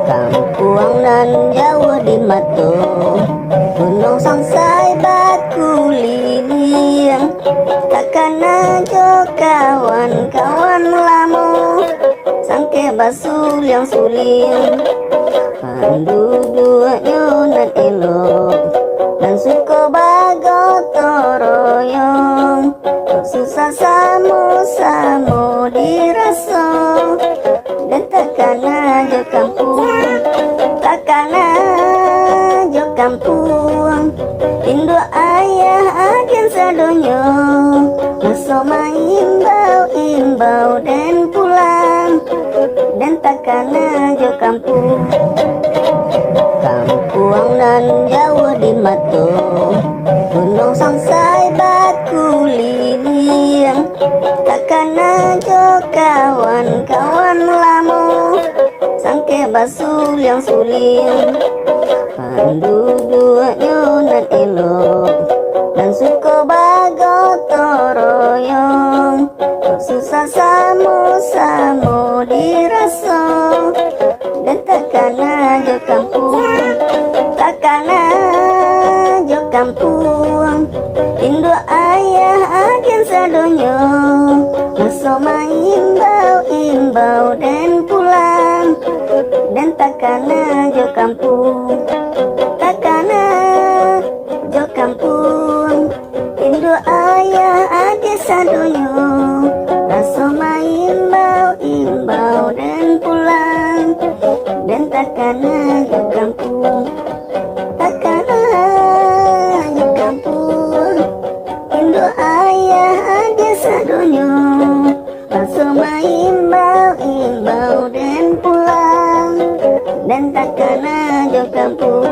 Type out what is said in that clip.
Kampung nan jauh di matu, gunung sangsai batu liliang, takkan aja kawan-kawan lamu, sangke basuliang suling, penduduknya nan elok, dan suko bago toroyong, susah samu-samu dirasa, dan takkan aja kampung, Indo ayah agen sadonyo, masoma imbau dan pulang, dan takkan aja kampung nan jauh di matu, gunung sangsai batu liliang, takkan aja kawan-kawan lamu, sangke basuliang suling, penduduknya nan elok, dan suko bago toroyong, susah samu-samu dirasa, dan takkan aja kampung, Indo ayah agen sadonyo, masoma imbau dan pulang, dan takkan aja kampung, Indo ayah agen sadonyo, masoma imbau dan pulang, dan takkan aja kampung, Indo ayah aja sadonyo, masoma imbau dan pulang, dan takkan aja kampung.